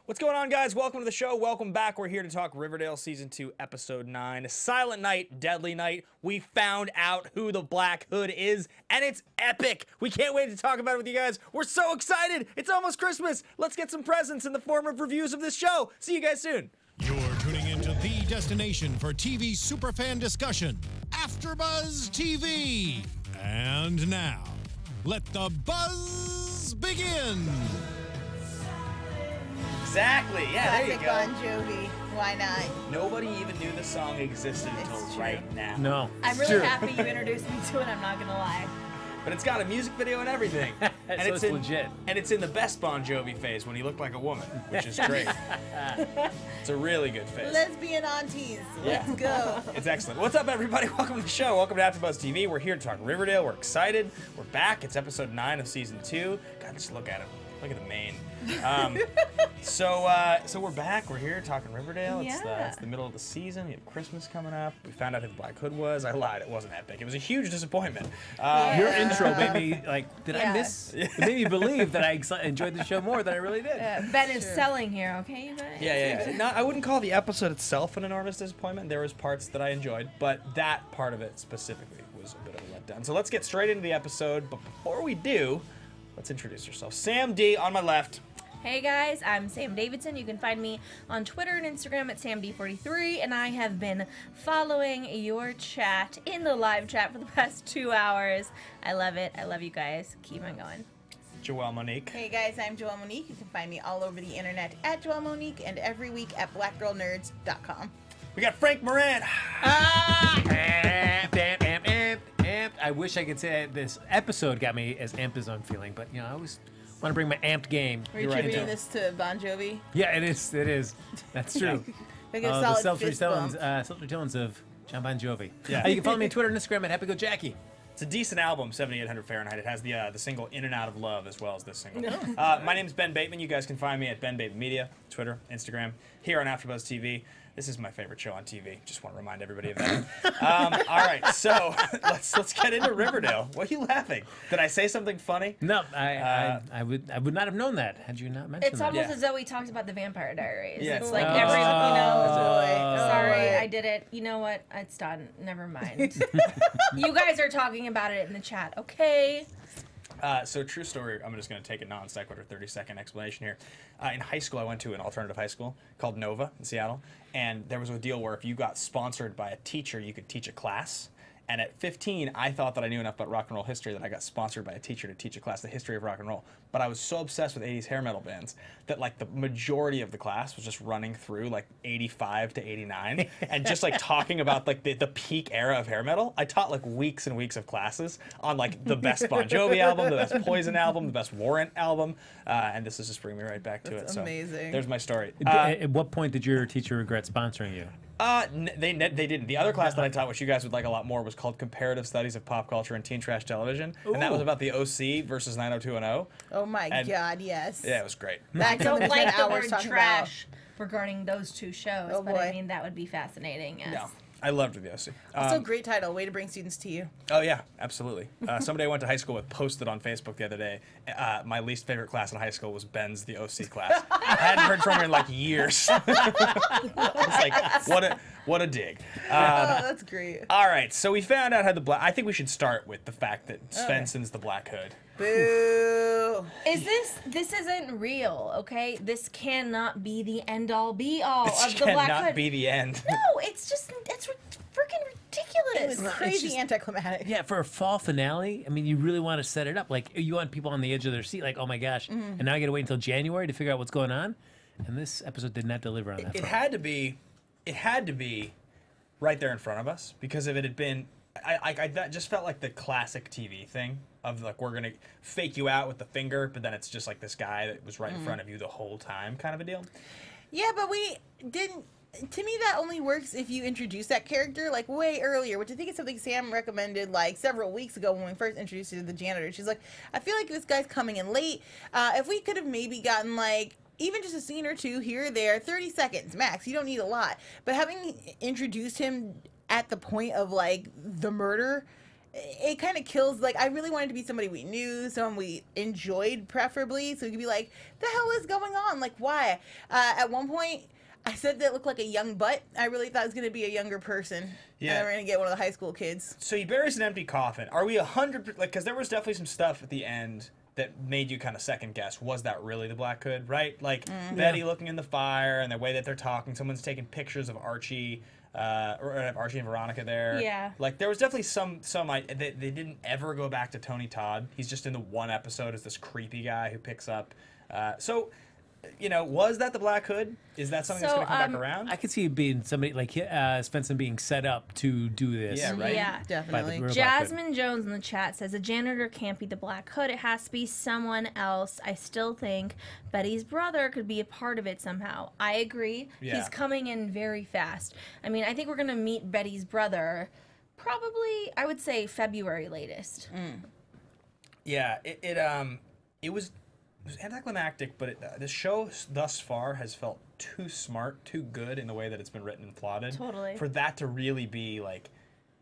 What's going on, guys? Welcome to the show. Welcome back. We're here to talk Riverdale Season 2, Episode 9. Silent Night, Deadly Night. We found out who the Black Hood is, and it's epic. We can't wait to talk about it with you guys. We're so excited. It's almost Christmas. Let's get some presents in the form of reviews of this show. See you guys soon. You're tuning into the destination for TV superfan discussion, AFTERBUZZ TV. And now, let the buzz begin. Exactly. Yeah, there you Classic go. Bon Jovi. Why not? Nobody even knew the song existed until It's true. right now. No. I'm really happy you introduced me to it. I'm not gonna lie. But it's got a music video and everything. And So it's in, legit. And it's in the best Bon Jovi phase when he looked like a woman, which is great. It's a really good phase. Lesbian aunties. Yeah. Let's go. It's excellent. What's up, everybody? Welcome to the show. Welcome to AfterBuzz TV. We're here to talk Riverdale. We're excited. We're back. It's episode 9 of season 2. God, just look at it. Look at the mane. So we're back. We're here talking Riverdale. It's the middle of the season. We have Christmas coming up. We found out who the Black Hood was. I lied. It wasn't epic. It was a huge disappointment. Your intro made me did Yeah. I miss? It made me believe that I enjoyed the show more than I really did. Ben is selling here, okay, you guys? Yeah. No, I wouldn't call the episode itself an enormous disappointment. There was parts that I enjoyed, but that part of it specifically was a bit of a letdown. So let's get straight into the episode. But before we do, let's introduce yourself. Sam D on my left. Hey guys, I'm Sam Davidson. You can find me on Twitter and Instagram at SamD43, and I have been following your chat in the live chat for the past 2 hours. I love it. I love you guys. Keep on going. Joelle Monique. Hey guys, I'm Joelle Monique. You can find me all over the internet at Joelle Monique and every week at blackgirlnerds.com. We got Frank Moran. I wish I could say this episode got me as amped as I'm feeling, but you know, I always want to bring my amped game. Are you You're right, attributing Joe. this to Bon Jovi? Yeah, it is. It is. That's true. Like a The solid self-retellings of John Bon Jovi. Yeah. You can follow me on Twitter and Instagram at HappyGoJackie. It's a decent album, 7800 Fahrenheit. It has the single In and Out of Love as well as this single. My name's Ben Bateman. You guys can find me at Ben Bateman Media, Twitter, Instagram, here on AfterBuzz TV. This is my favorite show on TV. Just want to remind everybody of that. All right, so let's get into Riverdale. What are you laughing? Did I say something funny? No, I would not have known that had you not mentioned It's that. almost Yeah. as though we talked about the Vampire Diaries. Yeah, It's it's like like- every, Oh, sorry, boy. I did it. You know what? It's done. Never mind. You guys are talking about it in the chat, okay? So true story, I'm just going to take a non sequitur 30-second explanation here. In high school, I went to an alternative high school called Nova in Seattle, and there was a deal where if you got sponsored by a teacher, you could teach a class. And at 15, I thought that I knew enough about rock and roll history that I got sponsored by a teacher to teach a class, the history of rock and roll. But I was so obsessed with 80s hair metal bands that like the majority of the class was just running through like 85 to 89 and just like talking about like the peak era of hair metal. I taught like weeks and weeks of classes on like the best Bon Jovi album, the best Poison album, the best Warrant album, and this is just bringing me right back to That's it. So amazing. there's my story. At what point did your teacher regret sponsoring you? They didn't. The other class that I taught, which you guys would like a lot more, was called Comparative Studies of Pop Culture and Teen Trash Television, and that was about the OC versus 90210. Oh my And- God, yes. Yeah, it was great. I don't the like the 10 hours word talking trash regarding those two shows, Oh, but I boy. mean, that would be fascinating. Yes. No, I loved the OC. Also, great title. Way to bring students to you. Oh yeah, absolutely. Somebody I went to high school with posted on Facebook the other day. My least favorite class in high school was Ben's the OC class. I hadn't heard from her in like years. It's like what a dig. Oh, that's great. All right, so we found out how the black. I think we should start with the fact that Svensson's the Black Hood. Boo. This isn't real, okay? This cannot be the end-all, be-all This of the Black cannot Hood. be the end. No, it's freaking It ridiculous. was crazy just- anticlimactic. Yeah, for a fall finale, I mean, you really want to set it up. Like, you want people on the edge of their seat, like, oh my gosh, and now I got to wait until January to figure out what's going on. And this episode did not deliver on that It front. had to be right there in front of us, because if it had been, that just felt like the classic TV thing of like, we're gonna fake you out with the finger, but then it's just like this guy that was right in front of you the whole time, kind of a deal. Yeah, but we didn't. To me, that only works if you introduce that character like way earlier, which I think is something Sam recommended like several weeks ago when we first introduced you to the janitor. She's like, I feel like this guy's coming in late. If we could have maybe gotten like even just a scene or two here or there, 30 seconds max. You don't need a lot. But having introduced him at the point of like the murder it kind of kills. Like, I really wanted to be somebody we knew, someone we enjoyed, preferably, so we could be like, the hell is going on? Like, why? At one point, I said that it looked like a young butt. I really thought it was going to be a younger person. Yeah. And we're going to get one of the high school kids. So he buries an empty coffin. Are we 100%? Like, because there was definitely some stuff at the end that made you kind of second guess. Was that really the Black Hood? Right? Like Betty looking in the fire and the way that they're talking. Someone's taking pictures of Archie. Or Archie and Veronica there. Yeah. Like, there was definitely some they didn't ever go back to Tony Todd. He's just in the one episode as this creepy guy who picks up. So, you know, was that the Black Hood? Is that something that's going to come back around? I could see it being somebody like Svensson being set up to do this. Yeah, right? Yeah. Definitely. Black Hood. Jasmine Jones in the chat says a janitor can't be the Black Hood. It has to be someone else. I still think Betty's brother could be a part of it somehow. I agree. Yeah. He's coming in very fast. I mean, I think we're gonna meet Betty's brother probably, I would say, February latest. Yeah, it was anticlimactic, but the show thus far has felt too smart, too good in the way that it's been written and plotted. Totally. For that to really be like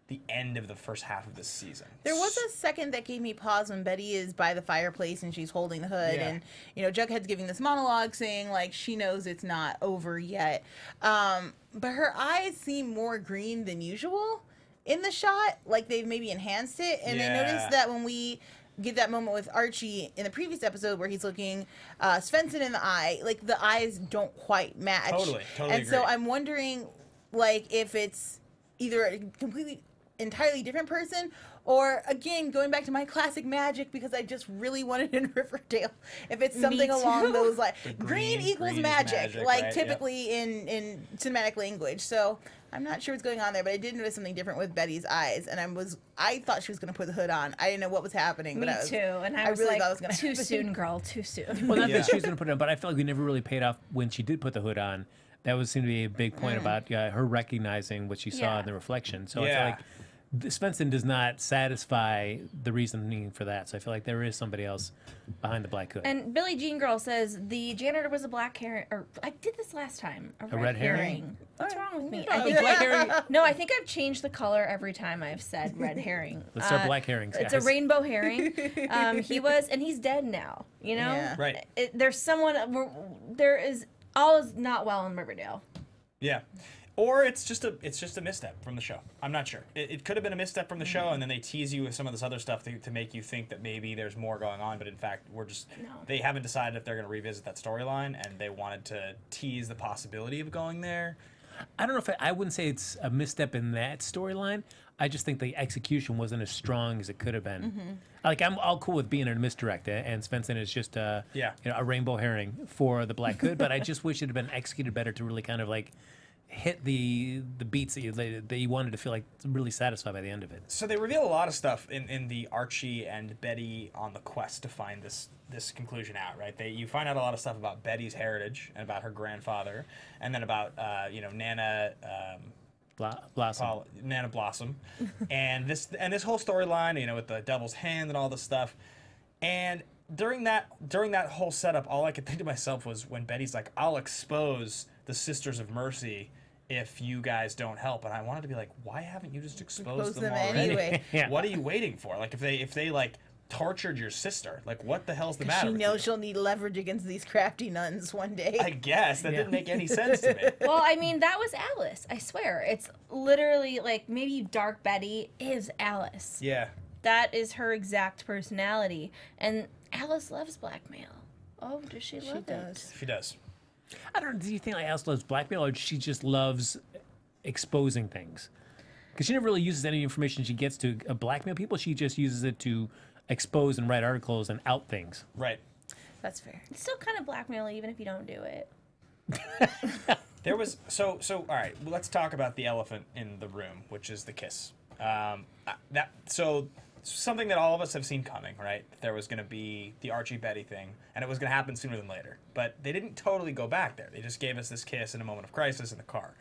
the end of the first half of this season. There was a second that gave me pause when Betty is by the fireplace and she's holding the hood, Yeah. and you know Jughead's giving this monologue saying like she knows it's not over yet, but her eyes seem more green than usual in the shot, like they've maybe enhanced it. And I noticed that when we get that moment with Archie in the previous episode where he's looking Svensson in the eye, like the eyes don't quite match. Totally And so agree. I'm wondering, like, if it's either a completely entirely different person, or again going back to my classic magic because I just really wanted in Riverdale, if it's something too. along those lines. The Green equals green is magic, magic, like right? typically in cinematic language. So I'm not sure what's going on there, but I did notice something different with Betty's eyes, and I thought she was going to put the hood on. I didn't know what was happening. Me but too. And I was really like, thought it was gonna too happen. soon, girl, too soon. Well, not Yeah. that she was going to put it on, but I felt like we never really paid off when she did put the hood on. That was seemed to be a big point about her recognizing what she saw Yeah. in the reflection. So I Yeah. feel like Svensson does not satisfy the reasoning for that. So I feel like there is somebody else behind the Black Hood. And Billie Jean Girl says the janitor was a black herring. Or I did this last time. A red herring? What's wrong with me? No, I think black herring. No, I think I've changed the color every time I've said red herring. Let's start black herrings, It's guys. a rainbow herring. He was, and he's dead now. You know, Yeah. Right. There's someone. There is all is not well in Riverdale. Yeah. Or it's just a misstep from the show. I'm not sure. It could have been a misstep from the show, and then they tease you with some of this other stuff to make you think that maybe there's more going on, but in fact, they haven't decided if they're going to revisit that storyline, and they wanted to tease the possibility of going there. I don't know if I wouldn't say it's a misstep in that storyline. I just think the execution wasn't as strong as it could have been. Like, I'm all cool with being a misdirect, and Svensson is just a rainbow herring for the Black Hood, but I just wish it had been executed better to really kind of like hit the beats that you wanted to feel like really satisfied by the end of it. So they reveal a lot of stuff in the Archie and Betty on the quest to find this conclusion out, right? You find out a lot of stuff about Betty's heritage and about her grandfather, and then about Nana Blossom. Nana Blossom, and this whole storyline, with the devil's hand and all this stuff. And during that whole setup, all I could think to myself was when Betty's like, "I'll expose the Sisters of Mercy if you guys don't help," and I wanted to be like, "Why haven't you just exposed them already? anyway. Yeah. What are you waiting for? Like, if they like tortured your sister, like what the hell's the matter?" She with knows you? she'll need leverage against these crafty nuns one day. I guess that didn't make any sense to me. Well, I mean, that was Alice. I swear, it's literally like maybe Dark Betty is Alice. Yeah. That is her exact personality, and Alice loves blackmail. Oh, does she love it? does. She does. I don't know. Do you think like Alice loves blackmail, or she just loves exposing things? Because she never really uses any information she gets to blackmail people. She just uses it to expose and write articles and out things. Right. That's fair. It's still kind of blackmail, even if you don't do it. There was so all right. Well, let's talk about the elephant in the room, which is the kiss. Something that all of us have seen coming, right? There was going to be the Archie Betty thing, and it was going to happen sooner than later. But they didn't totally go back there. They just gave us this kiss in a moment of crisis in the car.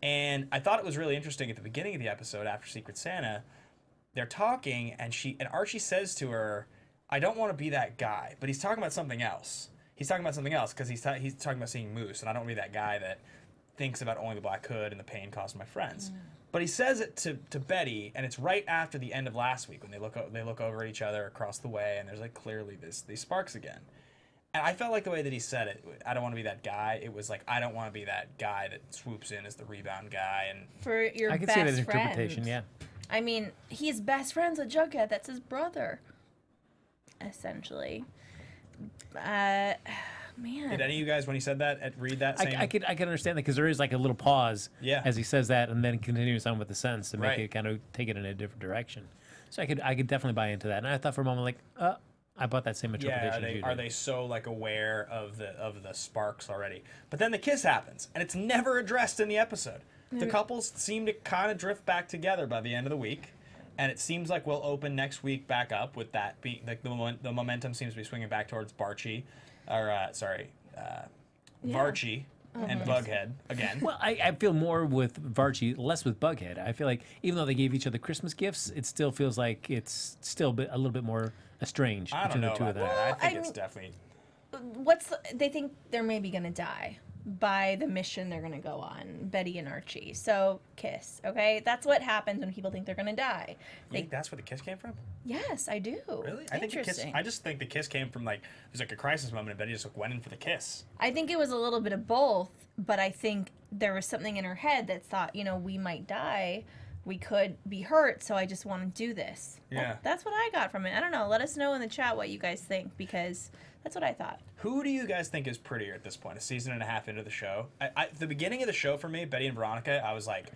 And I thought it was really interesting at the beginning of the episode after Secret Santa, they're talking, and Archie says to her, "I don't want to be that guy," but he's talking about something else. He's talking about something else because he's talking about seeing Moose, and I don't want to be that guy that thinks about only the black hood and the pain caused to my friends. But he says it to Betty, and it's right after the end of last week when they look over at each other across the way, and there's like clearly these sparks again. And I felt like the way that he said it, I don't want to be that guy. It was like, I don't want to be that guy that swoops in as the rebound guy. And For your I can best see that friend. interpretation, yeah. I mean, he's best friends with Jughead. That's his brother, essentially. Man. Did any of you guys, when he said that, read that same? I could understand that because there is like a little pause as he says that, and then continues on with the sentence to make it kind of take it in a different direction. So I could definitely buy into that. And I thought for a moment, like, I bought that same interpretation. Yeah, are they so like aware of the sparks already? But then the kiss happens, and it's never addressed in the episode. The couples seem to kind of drift back together by the end of the week, and it seems like we'll open next week back up with that being like the momentum seems to be swinging back towards Varchie and Bughead again. Well, I feel more with Varchie, less with Bughead. I feel like even though they gave each other Christmas gifts, it still feels like it's still a little bit more estranged I don't between know the two about of them. that. I think I it's mean- definitely. They think they're maybe gonna die by the mission they're gonna go on, Betty and Archie. So kiss, okay? That's what happens when people think they're gonna die. You think that's where the kiss came from? Yes, I do. Really? I think the kiss. Interesting. I just think the kiss came from like it was like a crisis moment, and Betty just like, went in for the kiss. I think it was a little bit of both, but I think there was something in her head that thought, we might die. We could be hurt, so I just want to do this. Yeah. That's what I got from it. I don't know. Let us know in the chat what you guys think, because that's what I thought. Who do you guys think is prettier at this point? A season and a half into the show. The beginning of the show for me, Betty and Veronica, I was like,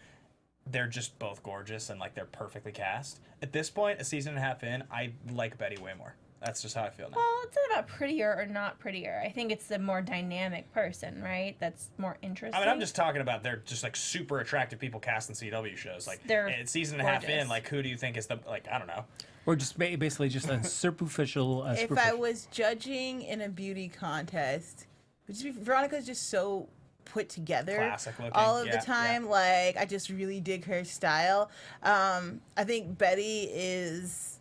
they're just both gorgeous and like they're perfectly cast. At this point, a season and a half in, I like Betty way more. That's just how I feel now. Well, it's not about prettier or not prettier. I think it's the more dynamic person, right? That's more interesting. I mean, I'm just talking about they're just like super attractive people cast in CW shows. Like, They're it's season and a half in, gorgeous. like, who do you think is the, like, I don't know. Or just basically just a superficial. If I was judging in a beauty contest, Veronica's just so put together Classic looking, all of yeah, the time. Like, I just really dig her style. I think Betty is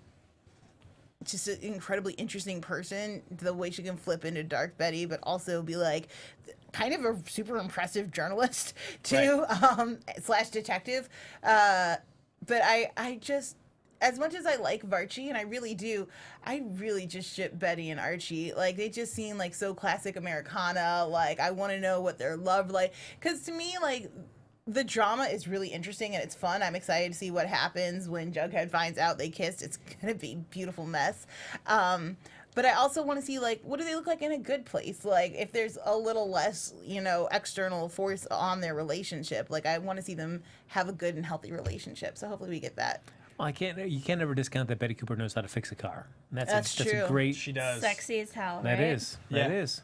just an incredibly interesting person. The way she can flip into Dark Betty, but also be like kind of a super impressive journalist too, / detective. But I just, as much as I like Varchie, and I really do, I really just ship Betty and Archie. Like, they just seem like so classic Americana. Like, I want to know what their love like. Because to me, like, the drama is really interesting and it's fun. I'm excited to see what happens when Jughead finds out they kissed. It's going to be a beautiful mess. But I also want to see, like, what do they look like in a good place? Like, if there's a little less, external force on their relationship. Like, I want to see them have a good and healthy relationship. So hopefully we get that. Well, you can't ever discount that Betty Cooper knows how to fix a car. And That's a true. great. She does. Sexy as hell, That right? is. Yeah. That is.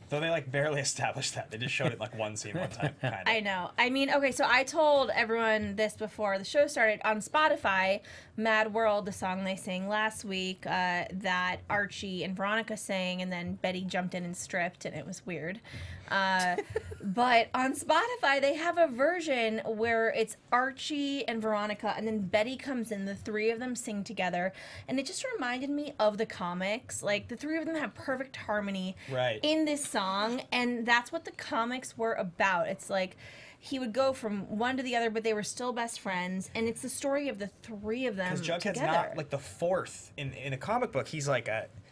Though they, like, barely established that. They just showed it, like, one scene one time, kind of. I know. I mean, okay, so I told everyone this before the show started. On Spotify, Mad World, the song they sang last week, that Archie and Veronica sang, and then Betty jumped in and stripped, and it was weird. But on Spotify, they have a version where it's Archie and Veronica, and then Betty comes in, the three of them sing together, and it just reminded me of the comics. Like, the three of them have perfect harmony in this song, and that's what the comics were about. It's like he would go from one to the other, but they were still best friends, and it's the story of the three of them Because Jughead's together. not, like, the fourth. In a comic book, he's like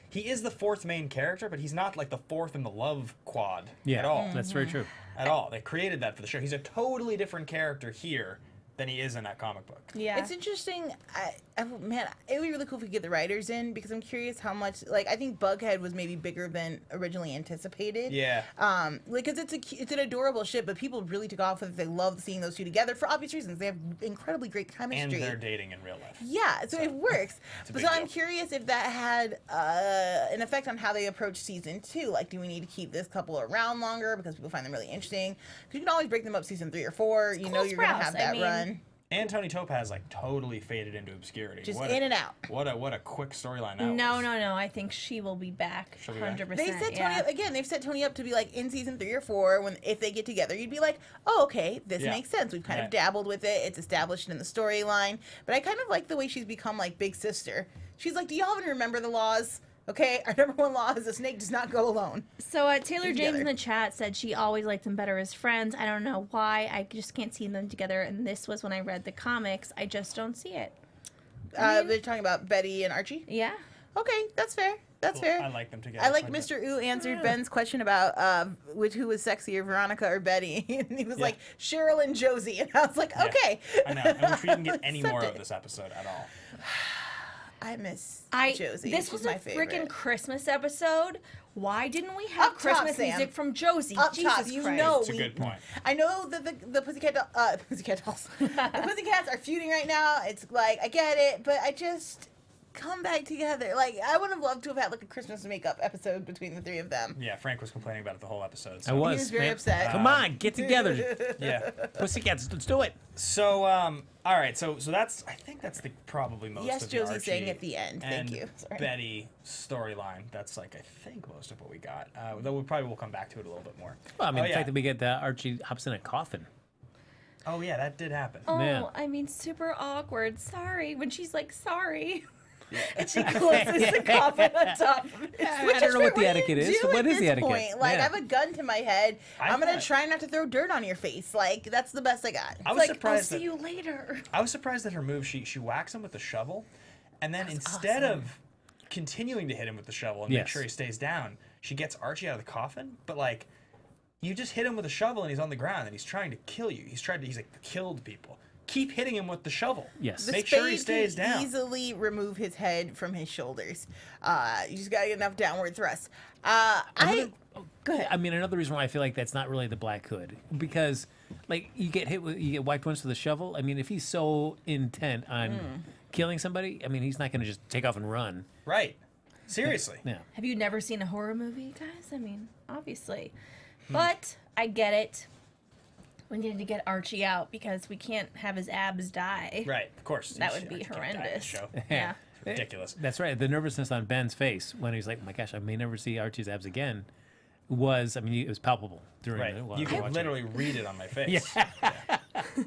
he is the fourth main character, but he's not like the fourth in the love quad at all. That's very true. At all. They created that for the show. He's a totally different character here than he is in that comic book. Yeah. It's interesting. Man, it would be really cool if we could get the writers in, because I'm curious how much, like, I think Bughead was maybe bigger than originally anticipated. Yeah. Like, cause it's an adorable ship, but people really took off with it. They love seeing those two together for obvious reasons. They have incredibly great chemistry. And they're dating in real life. Yeah, so it works. a So big I'm deal. curious if that had an effect on how they approach season 2. Like, do we need to keep this couple around longer because people find them really interesting? Because you can always break them up season 3 or 4. You know Cole you're going to Sprouse, have I that mean, run. And Tony Topaz, like, totally faded into obscurity. Just What in and out. What a quick storyline that No. was. I think she will be back. She'll be back. 100%. They set yeah. Tony up again. They've set Tony up to be like in season 3 or 4. If they get together, you'd be like, oh, okay, this Yeah. makes sense. We've kind of Right. dabbled with it. It's established in the storyline. But I kind of like the way she's become like big sister. She's like, do y'all even remember the laws? Okay, our number 1 law is a snake does not go alone. So Taylor Get James in together. the chat said she always liked them better as friends. I don't know why. I just can't see them together. And this was when I read the comics. I just don't see it. They're talking about Betty and Archie. Yeah. Okay, that's fair. That's fair. I like them together. I like quite a bit. Mr. Ooh answered Ben's question about who was sexier, Veronica or Betty, and he was like Cheryl and Josie, and I was like, Yeah. okay. I know. I wish we didn't get any more Accept of it. this episode at all. I miss This Josie. She's was my a favorite. freaking Christmas episode. Why didn't we have Up top, Christmas Sam. music from Josie? Up Jesus top, you Christ. know It's a good point. I know that the Pussycat Dolls, the Pussycats are feuding right now. It's like I get it, but I just come back together. Like I would have loved to have had like a Christmas makeup episode between the 3 of them. Yeah, Frank was complaining about it the whole episode. I So. was. He was very man. upset. Come on, get together. Yeah. Pussycats, let's do it. So, all right. So that's. I think that's the probably most. Yes, of the Josie Archie saying at the end. Thank and you. Sorry. Betty storyline. That's like I think most of what we got. Though we probably will come back to it a little bit more. Well, I mean, oh, the yeah. fact that we get Archie hops in a coffin. Oh yeah, that did happen. Oh, Yeah. I mean, super awkward. Sorry. When she's like, sorry. And she closes the coffin on top of it. I don't know what the etiquette is. So what is the etiquette? Point? Like, Yeah. I have a gun to my head. I'm going to thought- try not to throw dirt on your face. Like, that's the best I got. I was Like, I'll surprised see that you later. I was surprised that her move. She whacks him with the shovel, and then instead of continuing to hit him with the shovel and make Yes. sure he stays down, she gets Archie out of the coffin. But like, you just hit him with a shovel and he's on the ground and he's trying to kill you. He's like killed people. Keep hitting him with the shovel. Yes. Make sure he spade stays can down. Easily remove his head from his shoulders. You just got to get enough downward thrust. Go ahead. I mean, another reason why I feel like that's not really the Black Hood, because like you get whacked once with a shovel. I mean, if he's so intent on killing somebody, I mean, he's not going to just take off and run. Right. Seriously. Yeah. Have you never seen a horror movie, guys? I mean, obviously. But I get it. We needed to get Archie out because we can't have his abs die. Right. Of course. That would Archie be can't die in the horrendous. show. Yeah. Ridiculous. That's right. The nervousness on Ben's face when he's like, "Oh my gosh, I may never see Archie's abs again," was, I mean, it was palpable during Right. the while You we were can watching. literally read it on my face. Yeah.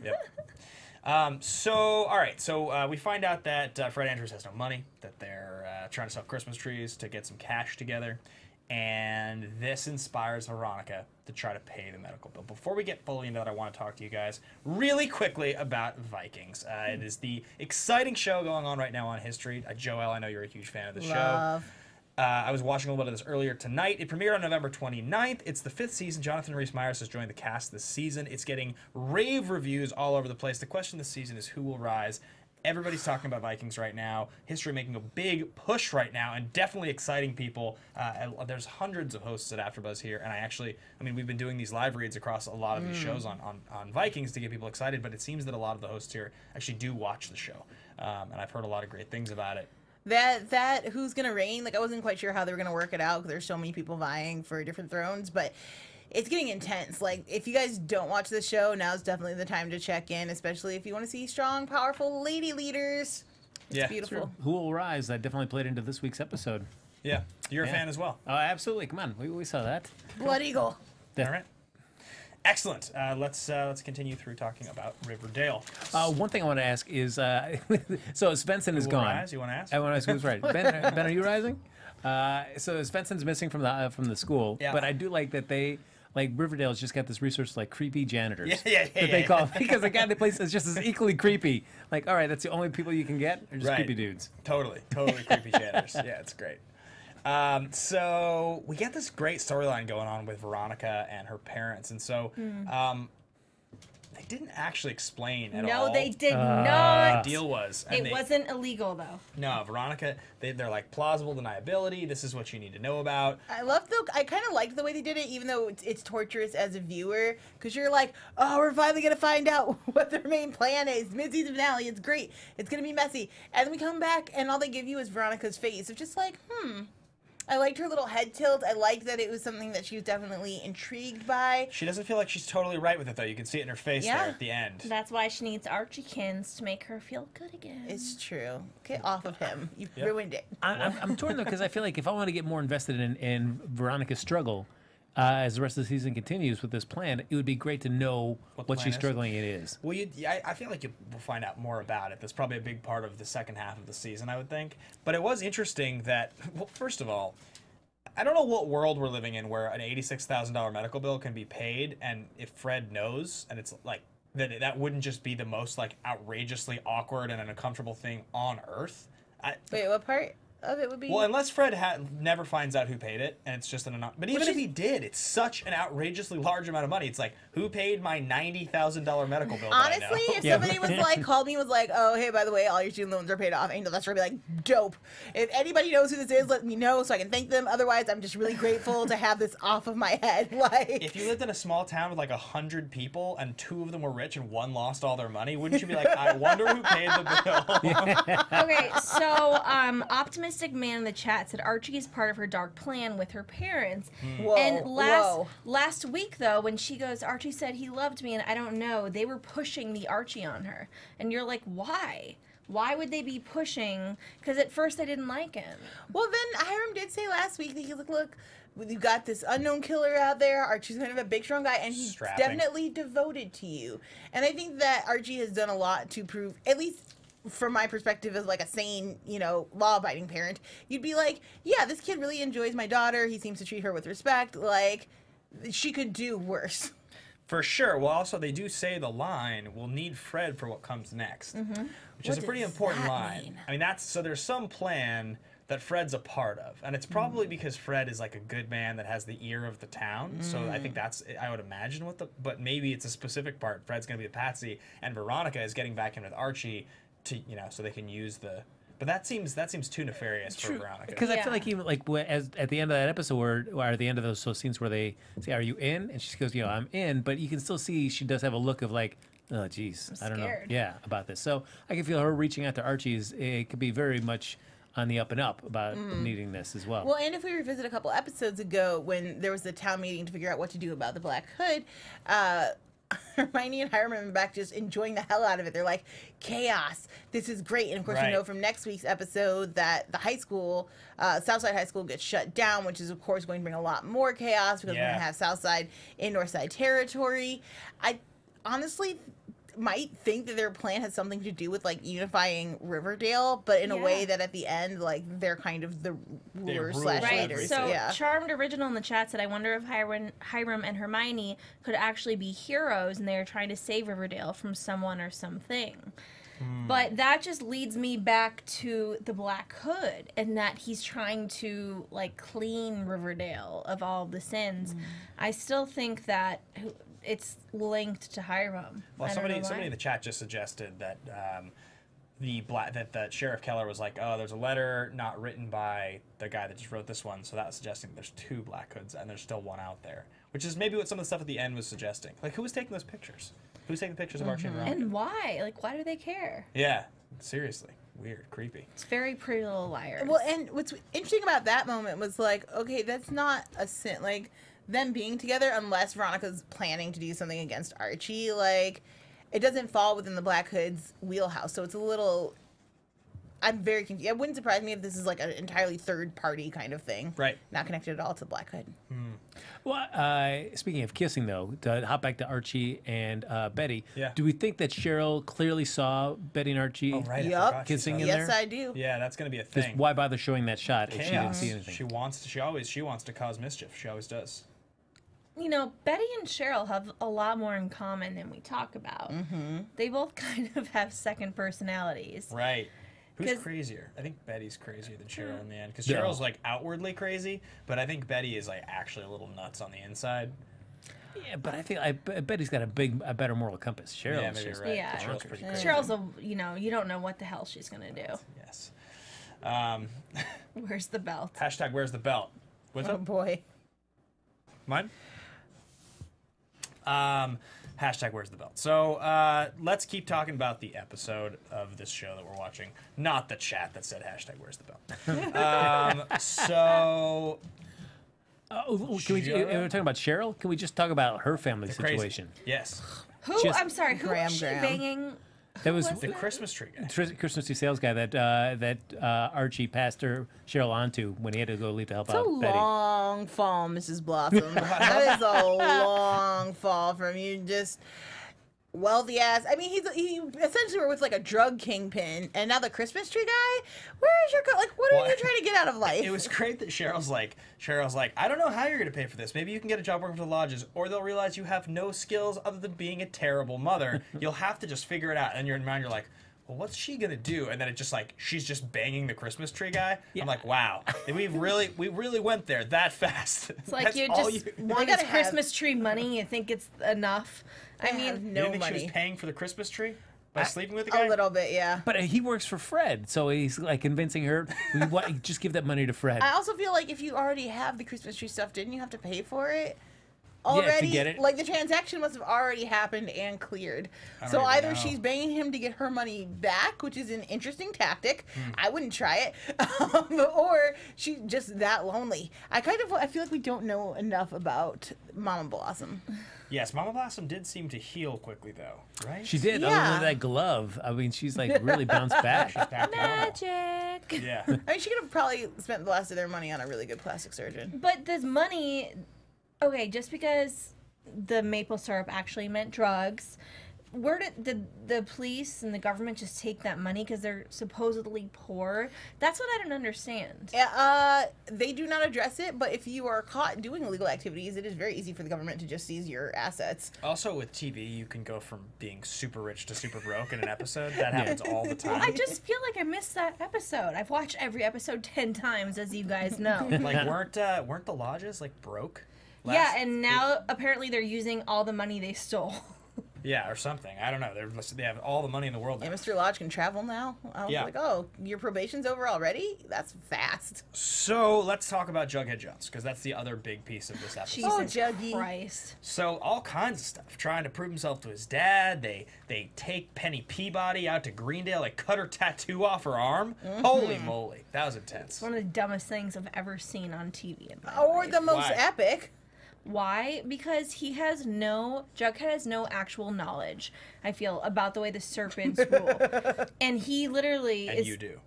Yep. So, all right. So we find out that Fred Andrews has no money, that they're trying to sell Christmas trees to get some cash together. And this inspires Veronica to try to pay the medical bill. Before we get fully into that, I want to talk to you guys really quickly about Vikings. It is the exciting show going on right now on History. Joelle, I know you're a huge fan of the show. I was watching a little bit of this earlier tonight. It premiered on November 29th. It's the 5th season. Jonathan Rhys-Meyers has joined the cast this season. It's getting rave reviews all over the place. The question this season is who will rise. Everybody's talking about Vikings right now. History making a big push right now, and definitely exciting people. There's hundreds of hosts at AfterBuzz here, and I mean, we've been doing these live reads across a lot of these shows on Vikings to get people excited, but it seems that a lot of the hosts here actually do watch the show, and I've heard a lot of great things about it. That who's gonna reign? Like I wasn't quite sure how they were gonna work it out because there's so many people vying for different thrones, but it's getting intense. Like if you guys don't watch this show, now's definitely the time to check in, especially if you want to see strong, powerful lady leaders. It's Yeah, beautiful. Who will rise? That definitely played into this week's episode. Yeah, you're a Yeah. fan as well. Oh, absolutely. Come on, we saw that. Blood Eagle. All right. Excellent. Let's continue through talking about Riverdale. One thing I want to ask is, so Svensson is Who will gone. rise? You want to ask? I want to ask who's right. Ben, are you rising? So Svensson's missing from the school, Yeah. but I do like that they. Like Riverdale's just got this resource like creepy janitors Yeah, that they call because the guy they place is just as equally creepy. Like, all right, that's the only people you can get, or just Right. creepy dudes. Totally creepy janitors. Yeah, it's great. So we get this great storyline going on with Veronica and her parents, and so they didn't actually explain at all. No, they did what not. the deal was. And It they- wasn't illegal, though. No, Veronica. They're like plausible deniability. This is what you need to know about. I love though. I kind of liked the way they did it, even though it's torturous as a viewer, because you're like, oh, we're finally gonna find out what their main plan is. Mid-season finale. It's great. It's gonna be messy, and then we come back, and all they give you is Veronica's face of just like, I liked her little head tilt. I liked that it was something that she was definitely intrigued by. She doesn't feel like she's totally right with it, though. You can see it in her face Yeah. there at the end. That's why she needs Archiekins to make her feel good again. It's true. Get off of him. You've Yep. ruined it. I'm torn though because I feel like if I want to get more invested in Veronica's struggle, as the rest of the season continues with this plan, it would be great to know what she's struggling in is. Well, I feel like we'll find out more about it. That's probably a big part of the second half of the season, I would think. But it was interesting that, well, first of all, I don't know what world we're living in where an $86,000 medical bill can be paid, and if Fred knows, and it's like, that wouldn't just be the most like outrageously awkward and an uncomfortable thing on Earth. Wait, what part of it would be? Well, unless Fred never finds out who paid it, and it's just but even if he did, it's such an outrageously large amount of money. It's like, who paid my $90,000 medical bill? Honestly, if somebody was like, called me, was like, oh, hey, by the way, all your student loans are paid off, Angel, that's really like, dope. If anybody knows who this is, let me know so I can thank them. Otherwise, I'm just really grateful to have this off of my head. Like, if you lived in a small town with like 100 people and 2 of them were rich and 1 lost all their money, wouldn't you be like, I wonder who paid the bill? Okay, so Optimistic Man in the chat said Archie is part of her dark plan with her parents. Whoa, And last week, though, when she goes, Archie said he loved me and I don't know, they were pushing the Archie on her. And you're like, why? Why would they be pushing? Because at first they didn't like him. well, then Hiram did say last week that he's like, look, you got this unknown killer out there. Archie's kind of a big, strong guy, and he's definitely devoted to you. And I think that Archie has done a lot to prove, at least from my perspective as like a sane, law-abiding parent, you'd be like, yeah, this kid really enjoys my daughter. He seems to treat her with respect. Like, she could do worse. For sure. Well, also, they do say the line, we'll need Fred for what comes next, which is a pretty important line. I mean, so there's some plan that Fred's a part of, and it's probably because Fred is like a good man that has the ear of the town, so I think I would imagine but maybe it's a specific part. Fred's going to be a patsy, and Veronica is getting back in with Archie to, so they can use but that seems too nefarious for Veronica. Because I feel like even like as at the end of that episode, or at the end of those scenes where they say, "Are you in?" and she goes, "I'm in," but you can still see she does have a look of like, "Oh, geez, I don't know, about this." So I can feel her reaching out to Archie it could be very much on the up and up about needing this as well. Well, and if we revisit a couple episodes ago when there was the town meeting to figure out what to do about the Black Hood, Hermione and Hiram are back just enjoying the hell out of it. They're like, chaos. This is great. And of course, we know from next week's episode that the high school, Southside High School, gets shut down, which is, of course, going to bring a lot more chaos because we're going to have Southside in Northside territory. I honestly might think that their plan has something to do with like unifying Riverdale, but in a way that at the end, like, they're kind of the rulers / leaders. So Charmed Original in the chat said, I wonder if Hiram and Hermione could actually be heroes and they're trying to save Riverdale from someone or something. But that just leads me back to the Black Hood and that he's trying to like clean Riverdale of all the sins. I still think that it's linked to Hiram. Well, somebody in the chat just suggested that that Sheriff Keller was like, oh, there's a letter not written by the guy that just wrote this one, so that was suggesting there's 2 Black Hoods and there's still one out there, which is maybe what some of the stuff at the end was suggesting. Like, who was taking those pictures? Who's taking pictures of Archie and Veronica? And why? Like, why do they care? Yeah, seriously. Weird, creepy. It's very Pretty Little Liars. Well, and what's interesting about that moment was like, okay, that's not a sin. Like, them being together, unless Veronica's planning to do something against Archie, like, it doesn't fall within the Black Hood's wheelhouse. So it's a little, I'm very confused. It wouldn't surprise me if this is like an entirely third party kind of thing. Right. Not connected at all to Black Hood. Well, speaking of kissing, though, to hop back to Archie and Betty, do we think that Cheryl clearly saw Betty and Archie kissing in there? Yes, I do. Yeah, that's going to be a thing. Why bother showing that shot if she didn't see anything? She wants to cause mischief. She always does. You know, Betty and Cheryl have a lot more in common than we talk about. They both kind of have second personalities. Right. Who's crazier? I think Betty's crazier than Cheryl in the end. Because Cheryl's like outwardly crazy, but I think Betty is like actually a little nuts on the inside. Yeah, but I feel Betty's got a better moral compass. Cheryl's maybe you're right. Yeah, Cheryl's pretty crazy. Cheryl's you don't know what the hell she's gonna do. Yes. Where's the belt? Hashtag where's the belt? What's up? Boy. Mine? Hashtag where's the belt. So let's keep talking about the episode of this show that we're watching, not the chat that said hashtag where's the belt. So can we're talking about Cheryl? Can we just talk about her family situation? Yes. Who? I'm sorry. Who is she banging? That was The Christmas tree guy. Christmas tree sales guy that Archie passed Cheryl on to when he had to go leave to help It's out a Betty. long fall, Mrs. Blossom. That is a long fall from you. Just wealthy ass. I mean, he essentially were with like a drug kingpin, and now the Christmas tree guy. Where is your like? What are you trying to get out of life? It was great that Cheryl's like, I don't know how you're going to pay for this. Maybe you can get a job working for the lodges, or they'll realize you have no skills other than being a terrible mother. You'll have to just figure it out. And in your mind, you're like, well, what's she gonna do? And then it just like she's just banging the Christmas tree guy. Yeah. I'm like, wow, we really went there that fast. It's like you just want this Christmas tree money. You think it's enough? I mean, no you think money. She was paying for the Christmas tree by sleeping with the guy? A little bit, yeah. But he works for Fred, so he's like convincing her, just give that money to Fred. I also feel like if you already have the Christmas tree stuff, didn't you have to pay for it? Already, to get it. Like the transaction must have already happened and cleared. So either she's banging him to get her money back, which is an interesting tactic. I wouldn't try it, or she's just that lonely. I feel like we don't know enough about Mama Blossom. Yes, Mama Blossom did seem to heal quickly, though, right? She did. Yeah. Other than that glove, I mean, she's like really bounced back. She's back to normal. magic. Yeah. I mean, she could have probably spent the last of their money on a really good plastic surgeon. But this money, okay, just because the maple syrup actually meant drugs, where did the police and the government just take that money because they're supposedly poor? That's what I don't understand. They do not address it, but if you are caught doing illegal activities, it is very easy for the government to just seize your assets. Also, with TV, you can go from being super rich to super broke in an episode. That happens all the time. I just feel like I missed that episode. I've watched every episode 10 times, as you guys know. Like, weren't the lodges like broke? Yeah, and now apparently they're using all the money they stole. Yeah, or something. I don't know. They have all the money in the world now. And Mr. Lodge can travel now. I was like, oh, your probation's over already? That's fast. So let's talk about Jughead Jones, because that's the other big piece of this episode. Oh, Juggy. Christ. So all kinds of stuff. Trying to prove himself to his dad. They take Penny Peabody out to Greendale. They cut her tattoo off her arm. Holy moly. That was intense. It's one of the dumbest things I've ever seen on TV in my Or life. the most epic. Why? Because Jughead has no actual knowledge, I feel, about the way the serpents rule. And he literally And you do.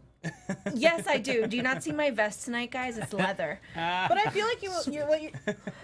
Yes, I do. Do you not see my vest tonight, guys? It's leather. But I feel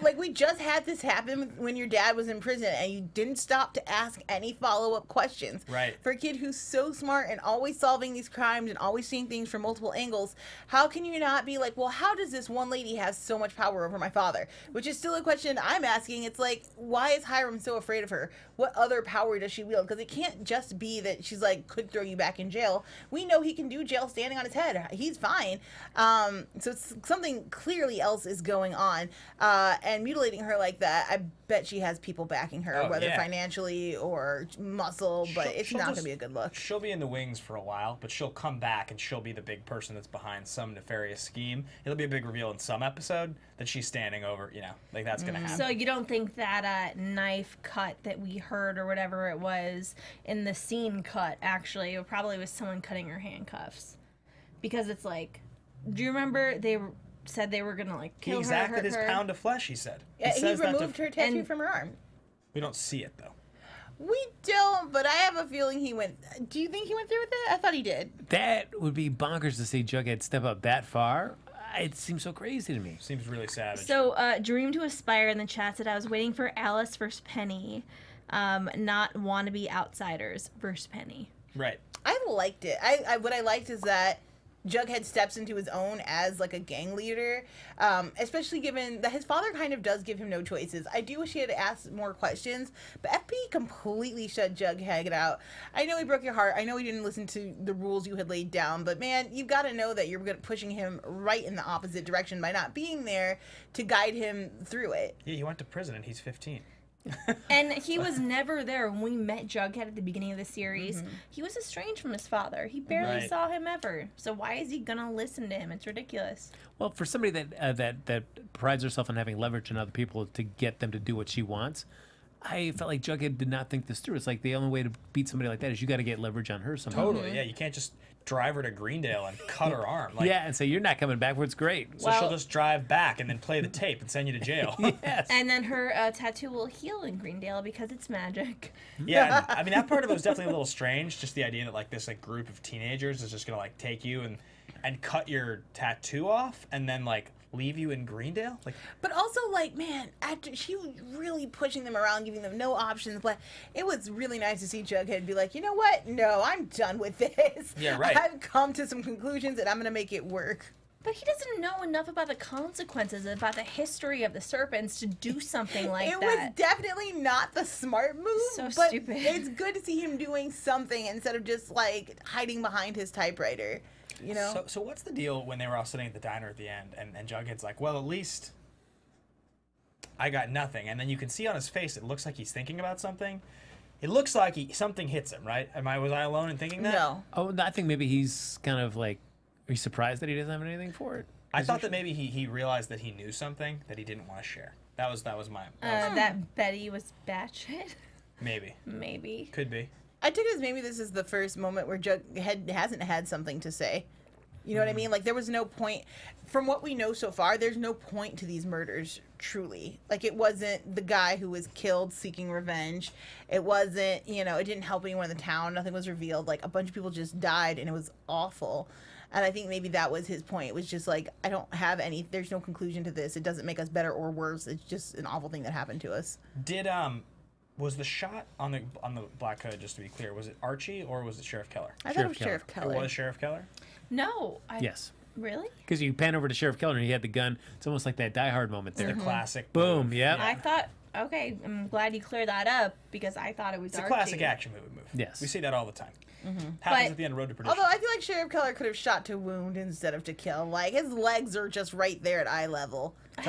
like we just had this happen when your dad was in prison, and you didn't stop to ask any follow-up questions. Right. For a kid who's so smart and always solving these crimes and always seeing things from multiple angles, how can you not be like, well, how does this one lady have so much power over my father? Which is still a question I'm asking. It's like, why is Hiram so afraid of her? What other power does she wield? Because it can't just be that she's like, could throw you back in jail. We know he can do jail standing on his head. He's fine. So it's something clearly else is going on. And mutilating her like that, I bet she has people backing her, whether financially or muscle, but it's not going to be a good look. She'll be in the wings for a while, but she'll come back and she'll be the big person that's behind some nefarious scheme. It'll be a big reveal in some episode that she's standing over, like that's going to happen. So you don't think that knife cut that we heard or whatever it was in the scene cut, actually, it probably was someone cutting her handcuffs? Because it's like, do you remember they said they were going to like kill her? He exacted his pound of flesh, he said. He removed her tattoo from her arm. We don't see it, though. We don't, but I have a feeling he went. Do you think he went through with it? I thought he did. That would be bonkers to see Jughead step up that far. It seems so crazy to me. Seems really savage. So, Dream to Aspire in the chat said, I was waiting for Alice versus Penny, not wannabe outsiders versus Penny. Right. I liked it. What I liked is that Jughead steps into his own as like a gang leader, especially given that his father kind of does give him no choices. I do wish he had asked more questions, but FP completely shut Jughead out. I know he broke your heart. I know he didn't listen to the rules you had laid down, but man, you've got to know that you're pushing him right in the opposite direction by not being there to guide him through it. Yeah, he went to prison and he's 15. And he was never there when we met Jughead at the beginning of the series. He was estranged from his father. He barely saw him ever. So why is he gonna listen to him? It's ridiculous. Well, for somebody that prides herself on having leverage on other people to get them to do what she wants, I felt like Jughead did not think this through. It's like the only way to beat somebody like that is you got to get leverage on her somehow. Totally, yeah. You can't just drive her to Greendale and cut her arm. Like, yeah, and say you're not coming back. It's great. So she'll just drive back and then play the tape and send you to jail. Yes. And then her tattoo will heal in Greendale because it's magic. Yeah, I mean that part of it was definitely a little strange. Just the idea that like this like group of teenagers is just gonna like take you and cut your tattoo off and then like leave you in Greendale. Like, but also like, man, after she was really pushing them around, giving them no options. But it was really nice to see Jughead be like, you know what? No, I'm done with this. Yeah, right. I've come to some conclusions and I'm gonna make it work. But he doesn't know enough about the consequences, about the history of the serpents to do something like It that. was definitely not the smart move. So but stupid. It's good to see him doing something instead of just like hiding behind his typewriter. You know? So what's the deal when they were all sitting at the diner at the end and Jughead's like, well, at least I got nothing. And then you can see on his face, it looks like he's thinking about something. It looks like something hits him, right? Was I alone in thinking that? No. Oh, I think maybe he's kind of like, are you surprised that he doesn't have anything for it? I thought that maybe he realized that he knew something that he didn't want to share. That was my That Betty was batshit. maybe. Maybe. Could be. I took it as maybe this is the first moment where Jughead hasn't had something to say. You know what I mean? Like, there was no point. From what we know so far, there's no point to these murders, truly. Like, it wasn't the guy who was killed seeking revenge. It wasn't, you know, it didn't help anyone in the town. Nothing was revealed. Like, a bunch of people just died, and it was awful. And I think maybe that was his point. It was just like, I don't have any, there's no conclusion to this. It doesn't make us better or worse. It's just an awful thing that happened to us. Was the shot on the Black Hood, just to be clear, was it Archie or was it Sheriff Keller? I thought it was Sheriff Keller. It was Sheriff Keller? No. Yes. Really? Because you pan over to Sheriff Keller and he had the gun. It's almost like that Die Hard moment there. The classic. Boom. Move. Yep. I thought, okay, I'm glad you cleared that up because I thought it was It's a Archie. classic action movie move. Yes. We see that all the time. Happens But- at the end of Road to Perdition. Although I feel like Sheriff Keller could have shot to wound instead of to kill. Like, his legs are just right there at eye level. I'm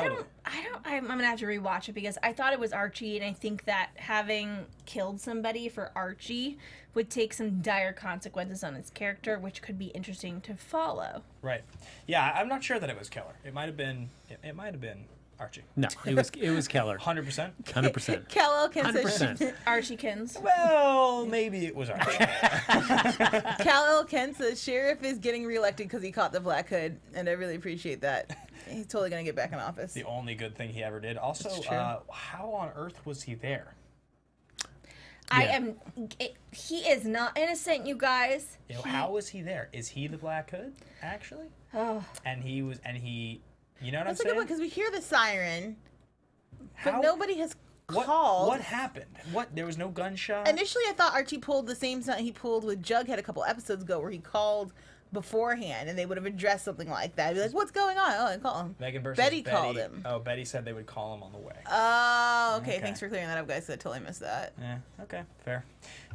gonna have to rewatch it because I thought it was Archie, and I think that having killed somebody for Archie would take some dire consequences on his character, which could be interesting to follow. Right. Yeah, I'm not sure that it was Keller. It might have been. It might have been Archie. No, it was Keller. 100%. 100%. Cal-El-Ken says 100%. Archiekins. Well, maybe it was Archie. Cal-El-Ken says Sheriff is getting reelected because he caught the Black Hood, and I really appreciate that. He's totally gonna get back in office. The only good thing he ever did. Also, That's true. how on earth was he there? He is not innocent, you guys. You know, how was he there? Is he the Black Hood, actually? Oh. And he, you know what That's a I'm good saying? one because we hear the siren, but How- nobody has called. What happened? There was no gunshot? Initially, I thought Archie pulled the same stunt he pulled with Jughead a couple episodes ago, where he called beforehand, and they would have addressed something like that. Be like, "What's going on?" Oh, I call him. Megan versus Betty called him. Oh, Betty said they would call him on the way. Oh, okay. Okay. Thanks for clearing that up, guys. I totally missed that. Yeah, okay, fair.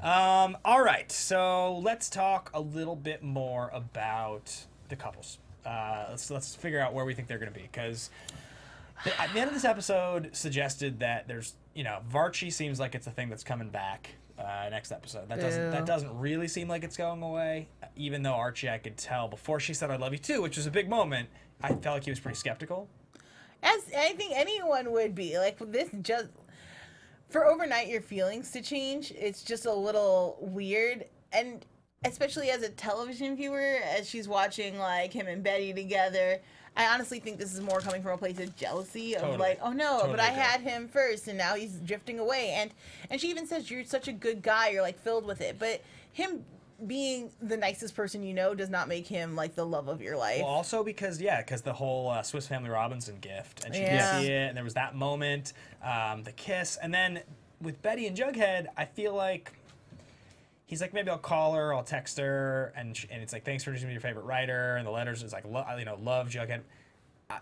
All right, so let's talk a little bit more about the couples. Let's figure out where we think they're going to be, because at the end of this episode suggested that there's, Varchi seems like it's a thing that's coming back next episode. That doesn't really seem like it's going away, even though Archie, I could tell before she said "I love you too," which was a big moment. I felt like he was pretty skeptical. As I think anyone would be, like, this just for overnight your feelings to change, it's just a little weird. And especially as a television viewer, as she's watching like him and Betty together, I honestly think this is more coming from a place of jealousy of Totally. like, oh no, Totally but I agree. had him first and now he's drifting away. And she even says, you're such a good guy, you're like filled with it. But him being the nicest person you know does not make him like the love of your life. Well, also because the whole Swiss Family Robinson gift, and she Yeah. could see it, and there was that moment, the kiss, and then with Betty and Jughead, I feel like he's like, maybe I'll call her, I'll text her, and it's like, thanks for introducing me to your favorite writer, and the letters is like, love Jughead.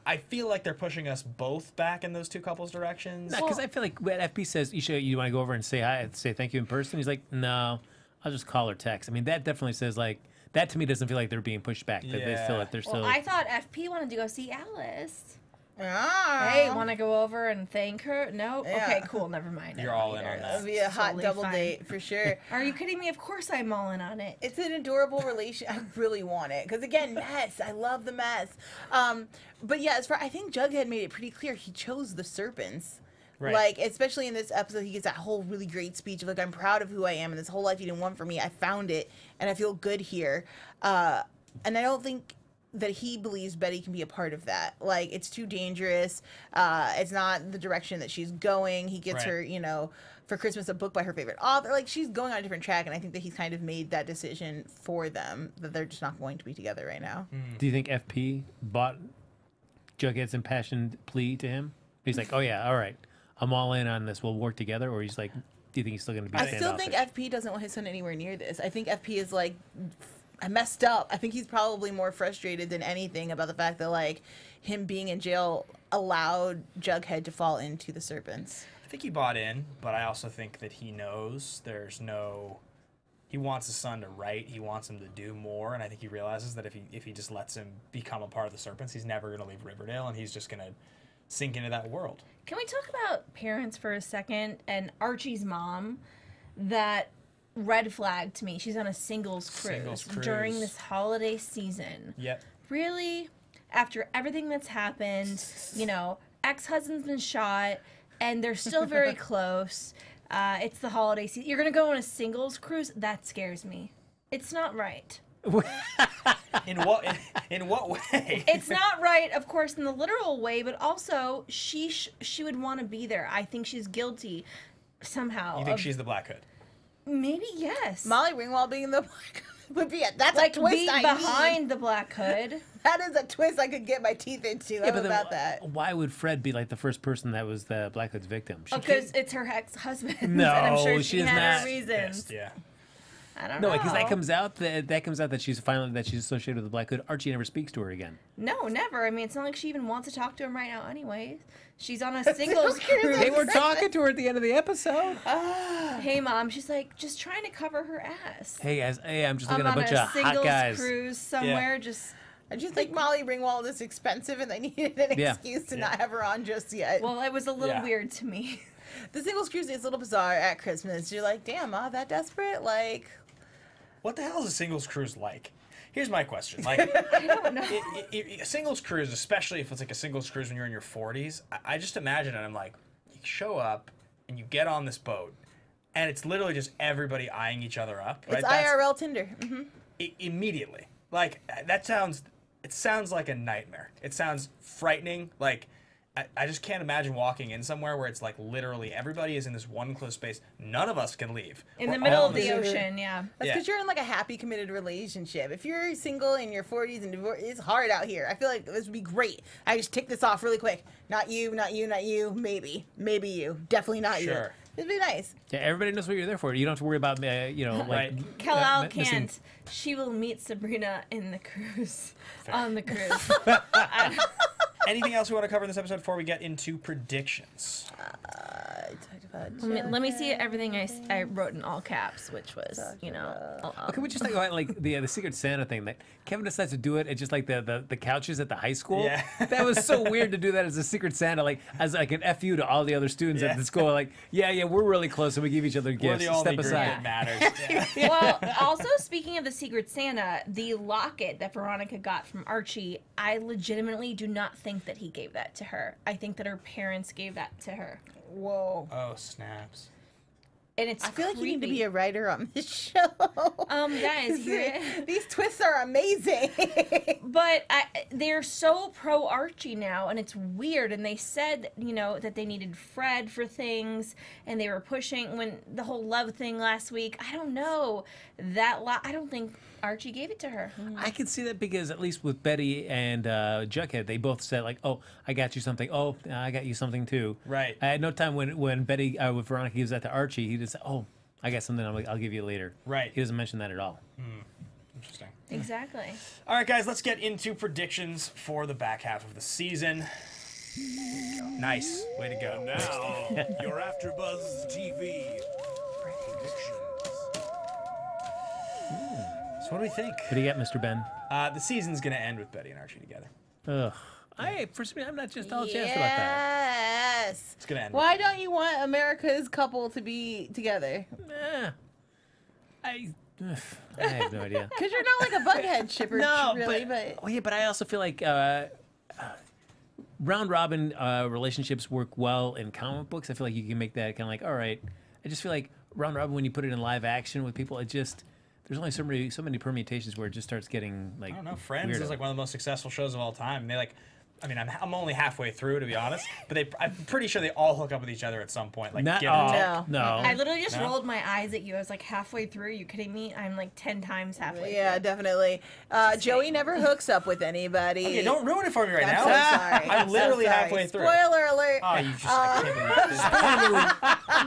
I feel like they're pushing us both back in those two couples' directions. Because I feel like when FP says, you want to go over and say hi, say thank you in person, he's like, no, I'll just call or text. I mean, that definitely says like, that to me doesn't feel like they're being pushed back. That they feel like they're still. Well, I thought FP wanted to go see Alice. Ah. Hey, want to go over and thank her? No? Yeah. Okay, cool. Never mind. You're all in on that. That'd be a hot Totally double fine. date for sure. Are you kidding me? Of course I'm all in on it. It's an adorable relation. I really want it because again, mess. I love the mess. But yeah, I think Jughead made it pretty clear he chose the serpents. Right. Like, especially in this episode, he gets that whole really great speech of like, I'm proud of who I am, and this whole life you didn't want for me, I found it, and I feel good here. And I don't think that he believes Betty can be a part of that. Like, it's too dangerous. It's not the direction that she's going. He gets her, you know, for Christmas a book by her favorite author. Like, she's going on a different track, and I think that he's kind of made that decision for them, that they're just not going to be together right now. Do you think FP bought Jughead's impassioned plea to him? He's like, oh yeah, all right, I'm all in on this. We'll work together. Or he's like, do you think he's still going to be standoffish? I still think FP doesn't want his son anywhere near this. I think FP is like, I messed up. I think he's probably more frustrated than anything about the fact that like him being in jail allowed Jughead to fall into the serpents. I think he bought in, but I also think that he knows he wants his son to write, he wants him to do more, and I think he realizes that if he just lets him become a part of the serpents, he's never going to leave Riverdale, and he's just going to sink into that world. Can we talk about parents for a second? And Archie's mom, that red flag to me. She's on a singles cruise during this holiday season. Yep. Really? After everything that's happened, you know, ex-husband's been shot, and they're still very close. It's the holiday season. You're going to go on a singles cruise? That scares me. It's not right. In what way? It's not right, of course, in the literal way, but also she would want to be there. I think she's guilty somehow. You think she's the Black Hood? Maybe yes. Molly Ringwald being the Black Hood would be that's like a twist be I behind need. The Black Hood. That is a twist I could get my teeth into. Yeah, but about that. Why would Fred be like the first person that was the Black Hood's victim? Because it's her ex-husband. No, and I'm sure she is had not her reasons. Pissed, yeah. I don't know. No, because that comes out that she's associated with the Black Hood. Archie never speaks to her again. No, never. I mean, it's not like she even wants to talk to him right now anyways. She's on a singles cruise. They were talking to her at the end of the episode. Hey, Mom. She's like, just trying to cover her ass. Hey, guys. Hey, I'm just looking I'm at a bunch on of hot guys. cruise somewhere. Just. I just think Molly Ringwald is expensive, and they needed an excuse to not have her on just yet. Well, it was a little weird to me. The singles cruise is a little bizarre at Christmas. You're like, damn, that desperate? Like, what the hell is a singles cruise like? Here's my question. Like, I don't know. A singles cruise, especially if it's like a singles cruise when you're in your 40s, I just imagine it. I'm like, you show up and you get on this boat, and it's literally just everybody eyeing each other up. Right? It's IRL Tinder. Immediately. Like, it sounds like a nightmare. It sounds frightening. Like, I just can't imagine walking in somewhere where it's like literally everybody is in this one closed space. None of us can leave. In the middle of the ocean, yeah. That's because you're in like a happy, committed relationship. If you're single in your 40s and divorced, it's hard out here. I feel like this would be great. I just tick this off really quick. Not you, not you, not you. Maybe you. Definitely not you. It'd be nice. Yeah, everybody knows what you're there for. You don't have to worry about, like... Kal-El can't. She will meet Sabrina in the cruise. Fair. On the cruise. Anything else we want to cover in this episode before we get into predictions? Let me see everything I wrote in all caps, which was, Okay, we just talk about like the Secret Santa thing. That Kevin decides to do it. It's just like the couches at the high school. Yeah. That was so weird to do that as a Secret Santa, like as like an FU to all the other students at the school. Like, yeah, we're really close, and we give each other gifts. We're the only Step group aside. that matters. Yeah. Well, also speaking of the Secret Santa, the locket that Veronica got from Archie, I legitimately do not think that he gave that to her. I think that her parents gave that to her. Whoa. Oh, snaps. And it's I feel like you need to creepy. be a writer on this show. Guys, these twists are amazing. But they're so pro Archie now, and it's weird. And they said, that they needed Fred for things, and they were pushing when the whole love thing last week. I don't know I don't think Archie gave it to her. I can see that because at least with Betty and Jughead, they both said like, "Oh, I got you something. Oh, I got you something too." Right. I had no time when Betty when Veronica gives that to Archie, he just said, "Oh, I got something. I'll give you later." Right. He doesn't mention that at all. Interesting. Exactly. All right, guys, let's get into predictions for the back half of the season. Nice. Way to go. Now, your AfterBuzz TV predictions. So what do we think? What do you got, Mr. Ben? The season's going to end with Betty and Archie together. Ugh. I'm not just all jazzed about that. Yes. It's going to end. Why don't you want America's couple to be together? I have no idea. Because you're not like a Bughead shipper, No, really. But but I also feel like round robin relationships work well in comic books. I feel like you can make that kind of like, all right. I just feel like round robin, when you put it in live action with people, it just, there's only so many permutations where it just starts getting like, I don't know. Friends weirdo. is like one of the most successful shows of all time. And they like, I mean, I'm only halfway through, to be honest, but I'm pretty sure they all hook up with each other at some point. Like, Not, give and take. no. I literally just No? rolled my eyes at you. I was like halfway through. Are you kidding me? I'm like 10 times halfway. Yeah, definitely. Joey never hooks up with anybody. Okay, don't ruin it for me right I'm now. so sorry. I'm literally so sorry. halfway through. Spoiler alert. Oh, you just I can't believe this.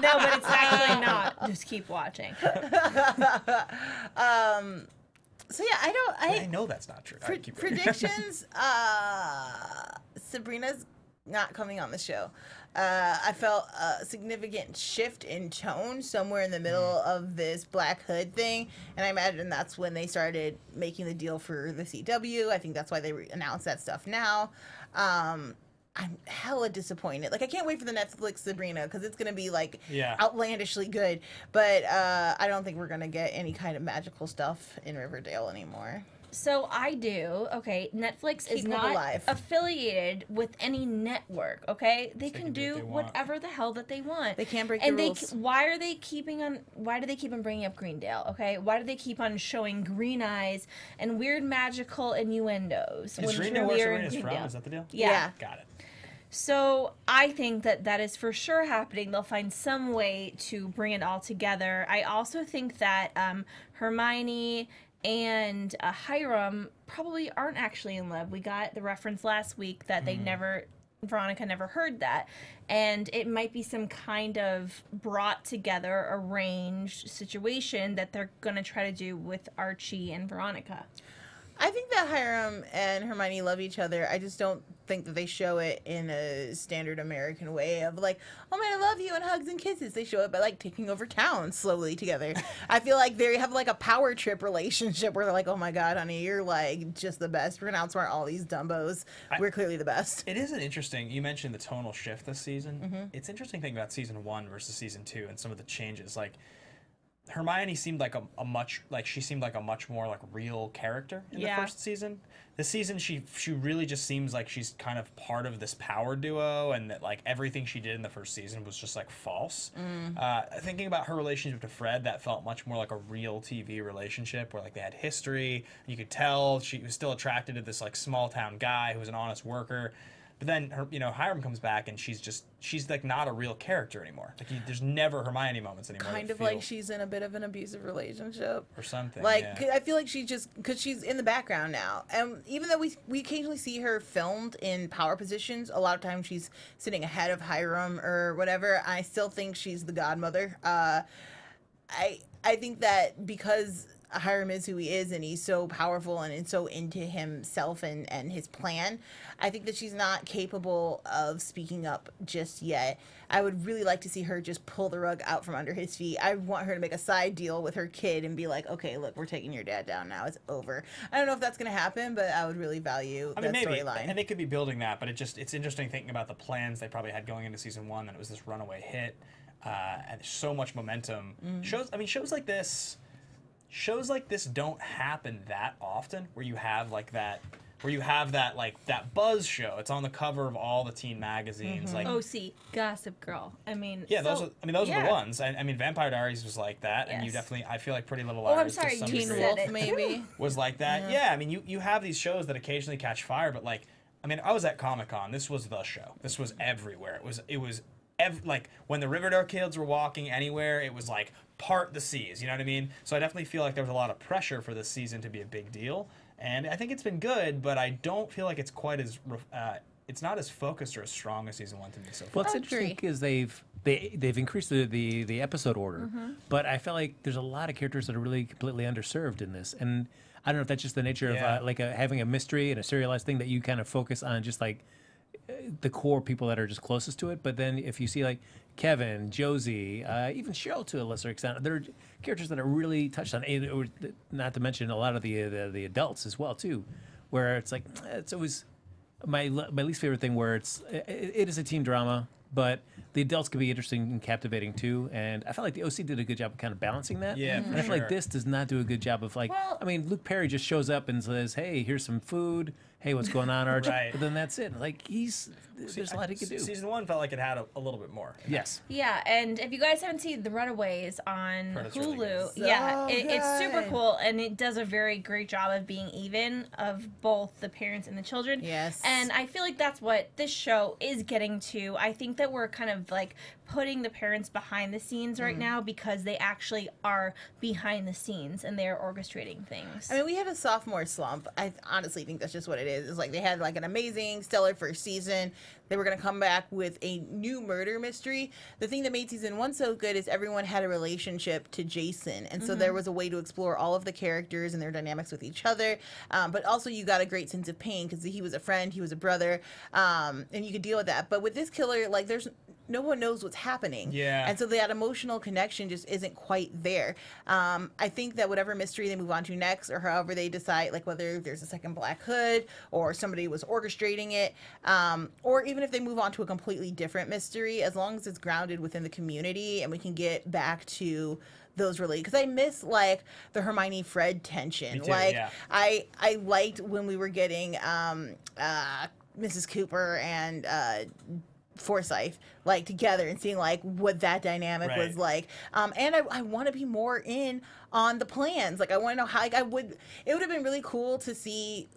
No, but it's actually not. Just keep watching. So yeah, I know that's not true. All right, keep going. predictions. Sabrina's not coming on the show. I felt a significant shift in tone somewhere in the middle of this Black Hood thing, and I imagine that's when they started making the deal for the CW. I think that's why they announced that stuff now. I'm hella disappointed. Like, I can't wait for the Netflix Sabrina because it's gonna be like outlandishly good. But I don't think we're gonna get any kind of magical stuff in Riverdale anymore. So I do. Okay, Netflix is Keep them not alive. affiliated with any network. Okay, they they can can do do what they want. whatever the hell that they want. They can't break and the rules. Why do they keep on bringing up Greendale? Okay, why do they keep on showing green eyes and weird magical innuendos? Is Reno where Serena's from? Is that the deal? Yeah. Got it. So I think that is for sure happening. They'll find some way to bring it all together. I also think that Hermione and Hiram probably aren't actually in love. We got the reference last week that Veronica never heard that. And it might be some kind of brought together, arranged situation that they're going to try to do with Archie and Veronica. I think that Hiram and Hermione love each other. I just don't think that they show it in a standard American way of like, oh man, I love you, and hugs and kisses. They show it by like taking over town slowly together. I feel like they have like a power trip relationship where they're like, oh my god, honey, you're like just the best. We're gonna outsmart all these dumbos. We're clearly the best. It is an interesting, you mentioned the tonal shift this season. It's interesting thinking about season 1 versus season 2 and some of the changes. Like, Hermione seemed like a much more like real character in the first season. This season she really just seems like she's kind of part of this power duo, and that like everything she did in the first season was just like false. Thinking about her relationship to Fred, that felt much more like a real TV relationship where like they had history. You could tell she was still attracted to this like small town guy who was an honest worker. But then Hiram comes back and she's like not a real character anymore. Like there's never Hermione moments anymore. Kind of like she's in a bit of an abusive relationship or something. Like I feel like she just because she's in the background now, and even though we occasionally see her filmed in power positions, a lot of times she's sitting ahead of Hiram or whatever. I still think she's the godmother. I think that because Hiram is who he is and he's so powerful and so into himself and his plan, I think that she's not capable of speaking up just yet. I would really like to see her just pull the rug out from under his feet. I want her to make a side deal with her kid and be like, okay, look, we're taking your dad down now. It's over. I don't know if that's going to happen, but I would really value that storyline. And they could be building that, but it's interesting thinking about the plans they probably had going into season 1, that it was this runaway hit, and there's so much momentum. Shows like this don't happen that often, where you have that Buzz show. It's on the cover of all the teen magazines. Like OC, Gossip Girl. I mean, those are the ones. I mean, Vampire Diaries was like that, and you definitely, I feel like Pretty Little Liars. Oh, I'm sorry, to some Teen degree Wolf maybe was like that. Yeah, I mean, you have these shows that occasionally catch fire, but like, I mean, I was at Comic-Con. This was the show. This was everywhere. It was like when the Riverdale kids were walking anywhere, it was like part the seas. You know what I mean? So I definitely feel like there was a lot of pressure for this season to be a big deal, and I think it's been good, but I don't feel like it's quite as it's not as focused or as strong as season 1 to me so far. Well, it's interesting because they've increased the episode order, but I feel like there's a lot of characters that are really completely underserved in this, and I don't know if that's just the nature of having a mystery and a serialized thing that you kind of focus on just like the core people that are just closest to it. But then if you see like Kevin, Josie, even Cheryl to a lesser extent, there are characters that are really touched on, not to mention a lot of the adults as well too, where it's like it's always my least favorite thing where it is a teen drama, but the adults could be interesting and captivating too. And I felt like the OC did a good job of kind of balancing that. Yeah, for and I feel like sure. this does not do a good job of like. Well- I mean, Luke Perry just shows up and says, "Hey, here's some food. Hey, what's going on, Archie?" Right. But then that's it. Like there's a lot he could do. Season 1 felt like it had a little bit more. Yes. Yeah, and if you guys haven't seen The Runaways on Heard it's really Hulu, good. yeah, So it's super good. cool, and it does a very great job of being even of both the parents and the children. Yes. And I feel like that's what this show is getting to. I think that we're kind of like putting the parents behind the scenes right now because they actually are behind the scenes and they're orchestrating things. I mean, we have a sophomore slump. I honestly think that's just what it is. It's like they had like an amazing, stellar first season. They were going to come back with a new murder mystery. The thing that made season 1 so good is everyone had a relationship to Jason. And so there was a way to explore all of the characters and their dynamics with each other. But also you got a great sense of pain because he was a friend, he was a brother, and you could deal with that. But with this killer, like no one knows what's happening. Yeah. And so that emotional connection just isn't quite there. I think that whatever mystery they move on to next, or however they decide, like whether there's a second Black Hood or somebody was orchestrating it, or even if they move on to a completely different mystery, as long as it's grounded within the community and we can get back to those really, because I miss like the Hermione Fred tension. Me too, like yeah. I liked when we were getting Mrs. Cooper and Forsyth like together and seeing like what that dynamic Right. was like, and I want to be more in on the plans. Like I want to know how, like it would have been really cool to see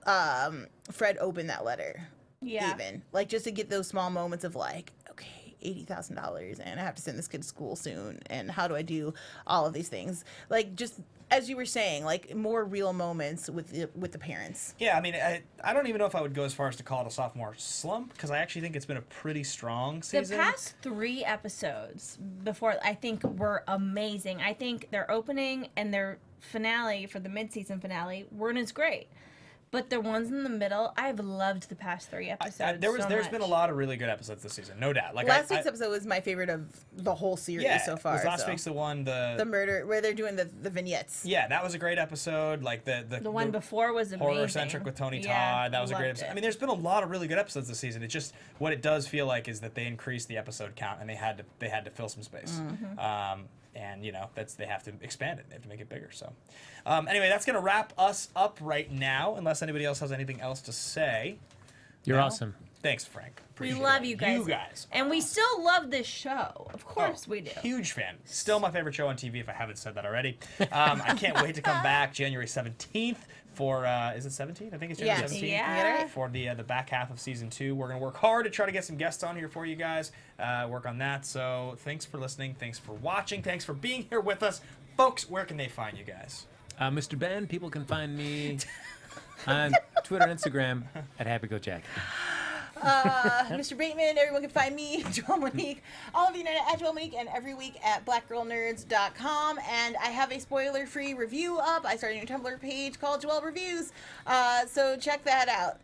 Fred open that letter. Yeah. Even like just to get those small moments of like, okay, $80,000 and I have to send this kid to school soon, and how do I do all of these things, like just as you were saying, like more real moments with the parents. Yeah, I mean, I don't even know if I would go as far as to call it a sophomore slump, because I actually think it's been a pretty strong season. The past 3 episodes before, I think, were amazing. I think their opening and their finale for the mid-season finale weren't as great. But the ones in the middle, I've loved the past 3 episodes. There's been a lot of really good episodes this season, no doubt. Like Last week's episode was my favorite of the whole series so far. Was last so. week's the one The murder where they're doing the vignettes. Yeah, that was a great episode. Like the one before was amazing. horror centric with Tony Todd. Yeah, That was a great loved episode. it. I mean, there's been a lot of really good episodes this season. It's just what it does feel like is that they increased the episode count and they had to fill some space. And you know they have to expand it. They have to make it bigger. So anyway, that's gonna wrap us up right now. Unless anybody else has anything else to say. You're No? awesome. Thanks, Frank. We Appreciate love it. you guys. You guys. And we still love this show. Of course we do. Huge fan. Still my favorite show on TV, if I haven't said that already. I can't wait to come back January 17th for, is it 17th? I think it's January 17th. Yeah. For the back half of season 2. We're going to work hard to try to get some guests on here for you guys. Work on that. So thanks for listening. Thanks for watching. Thanks for being here with us. Folks, where can they find you guys? Mr. Ben, people can find me on Twitter and Instagram at HappyGoJack. Mr. Bateman, everyone can find me, Joelle Monique, all of the internet at Joelle Monique, and every week at blackgirlnerds.com. And I have a spoiler-free review up. I started a new Tumblr page called Joelle Reviews, so check that out.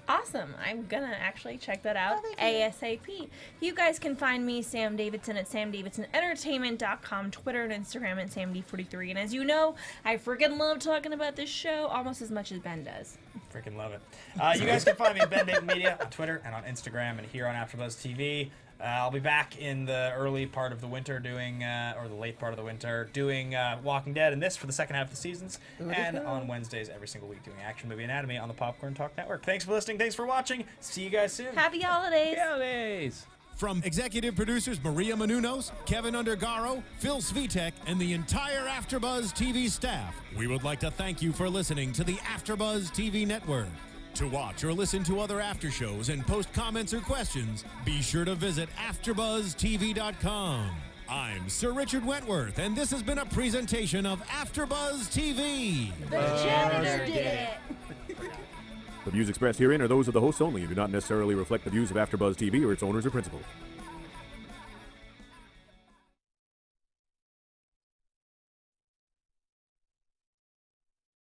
Awesome. I'm gonna actually check that out Oh, thank ASAP. You guys can find me, Sam Davidson, at samdavidsonentertainment.com, Twitter and Instagram at samd43. And as you know, I freaking love talking about this show almost as much as Ben does. Freaking love it. You guys can find me at Ben Dayton Media on Twitter and on Instagram and here on AfterBuzz TV. I'll be back in the early part of the winter doing, or the late part of the winter, doing Walking Dead and this for the second half of the seasons. And on Wednesdays every single week doing Action Movie Anatomy on the Popcorn Talk Network. Thanks for listening. Thanks for watching. See you guys soon. Happy holidays! Holidays! From executive producers Maria Menounos, Kevin Undergaro, Phil Svitek, and the entire AfterBuzz TV staff, we would like to thank you for listening to the AfterBuzz TV network. To watch or listen to other after shows and post comments or questions, be sure to visit AfterBuzzTV.com. I'm Sir Richard Wentworth, and this has been a presentation of AfterBuzz TV. The janitor did it! The views expressed herein are those of the hosts only and do not necessarily reflect the views of AfterBuzz TV or its owners or principals.